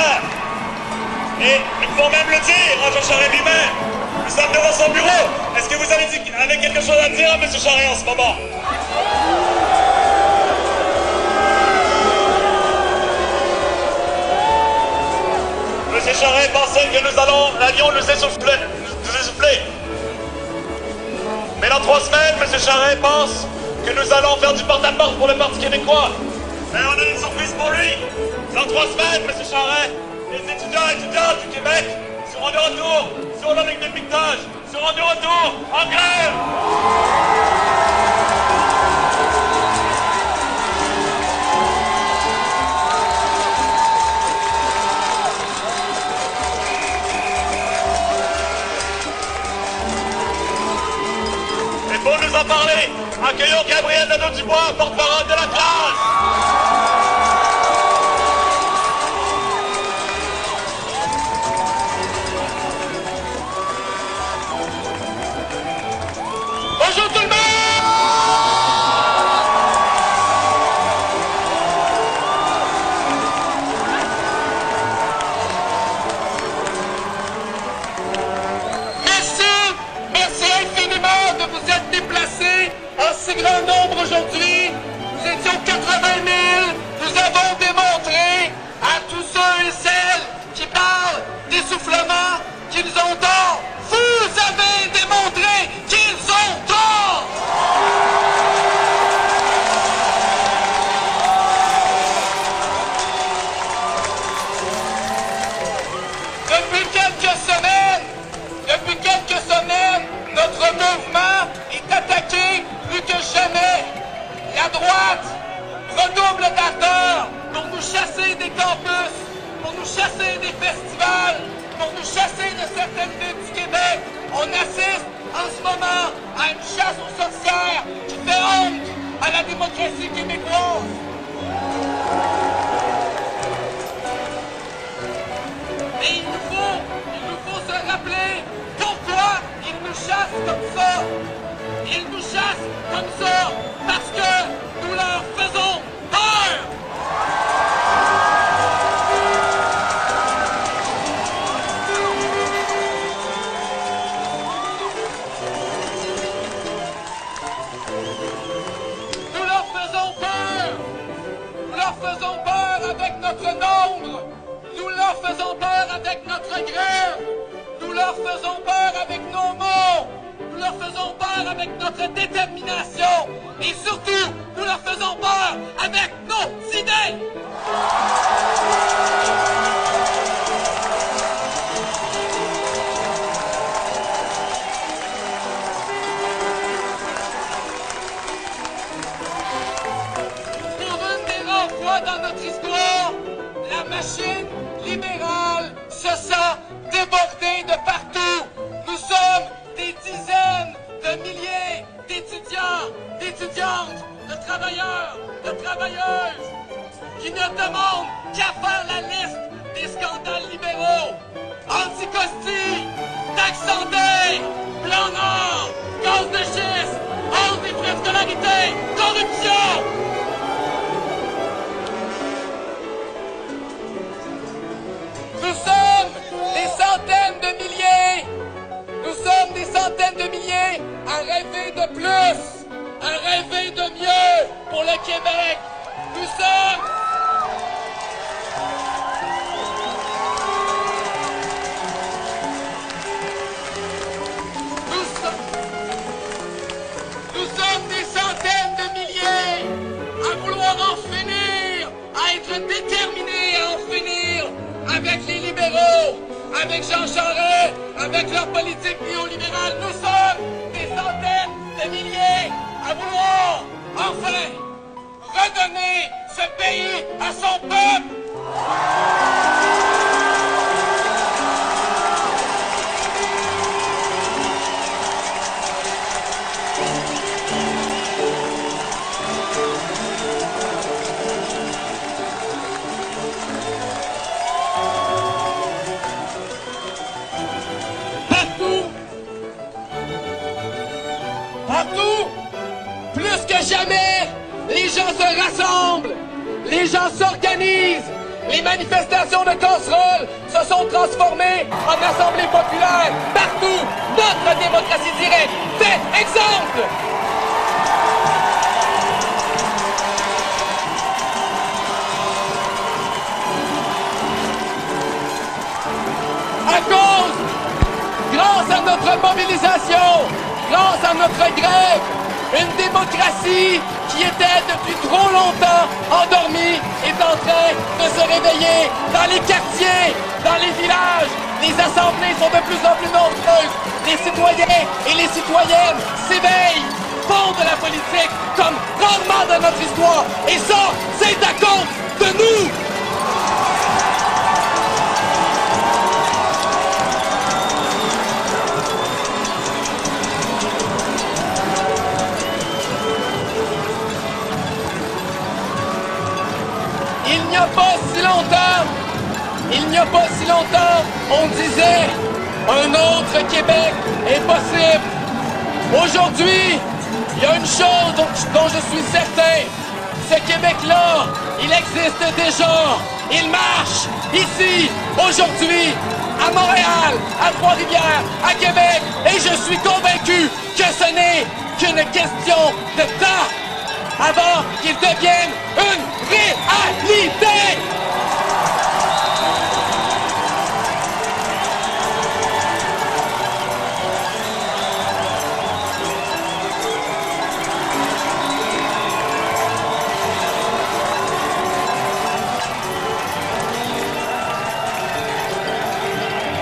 Charest. Et il faut même le dire à Jean Charest lui-même. Nous sommes devant son bureau. Est-ce que vous avez quelque chose à dire à M. Charest en ce moment? M. Charest pensait que l'avion nous essoufflait. Mais dans 3 semaines, M. Charest pense que nous allons faire du porte-à-porte pour le Parti québécois. Mais on a une surprise pour lui. Dans 3 semaines, M. Charest, les étudiants et étudiantes du Québec seront de retour sur la ligne de piquetage, seront de retour en grève. Et pour nous en parler, accueillons Gabriel Nadeau-Dubois, porte-parole de la classe. Bonjour tout le monde! Merci infiniment de vous être déplacés en si grand nombre aujourd'hui. Nous étions 80 000. Nous avons démontré à tous ceux et celles qui parlent d'essoufflement qu'ils ont tort. Vous avez démontré qu'ils ont tort! Depuis quelques semaines, notre mouvement est attaqué plus que jamais. La droite redouble d'ardeur pour nous chasser des campus, pour nous chasser des festivals, pour nous chasser de certaines villes du Québec. On assiste en ce moment à une chasse aux sorcières qui fait honte à la démocratie québécoise. Et il nous faut se rappeler pourquoi ils nous chassent comme ça. Ils nous chassent comme ça parce que nous leur faisons peur. Nous leur faisons peur. Nous leur faisons peur avec notre nombre. Nous leur faisons peur avec notre grève. Nous leur faisons peur avec nos mots. Nous leur faisons peur avec notre détermination. Et surtout, nous leur faisons peur avec nos idées. Pour une des rares fois dans notre histoire, la machine libérale se sent débordée de partout. Nous sommes des dizaines de milliers d'étudiants, d'étudiantes, de travailleurs, de travailleuses qui ne demandent qu'à faire la liste des scandales libéraux. Anticosti, taxe santé, plan Nord, gaz de schiste, hausse des frais de scolarité, corruption. Nous sommes des centaines de milliers. Nous sommes des centaines de milliers à rêver de plus, à rêver de mieux pour le Québec. Nous sommes... Nous sommes des centaines de milliers à vouloir en finir, à être déterminés à en finir avec les libéraux, avec Jean Charest, avec leur politique néolibérale. Nous sommes des centaines de milliers à vouloir enfin redonner ce pays à son peuple. Partout, plus que jamais, les gens se rassemblent, les gens s'organisent, Les manifestations de casseroles se sont transformées en assemblées populaires partout. Notre démocratie directe fait exemple. Grâce à notre mobilisation, grâce à notre grève, une démocratie qui était depuis trop longtemps endormie est en train de se réveiller dans les quartiers, dans les villages. Les assemblées sont de plus en plus nombreuses. Les citoyens et les citoyennes s'éveillent, font de la politique comme rarement dans notre histoire. Et ça, c'est à cause de nous. Il n'y a pas si longtemps, on disait un autre Québec est possible. Aujourd'hui, il y a une chose dont je suis certain. Ce Québec-là, il existe déjà. Il marche ici, aujourd'hui, à Montréal, à Trois-Rivières, à Québec. Et je suis convaincu que ce n'est qu'une question de temps avant qu'il devienne une réalité.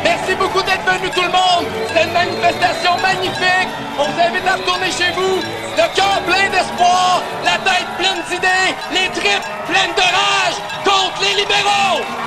Merci beaucoup d'être venus tout le monde. C'était une manifestation magnifique. On vous invite à retourner chez vous. Le cœur plein d'espoir, la tête pleine d'idées, les tripes pleines de rage contre les libéraux.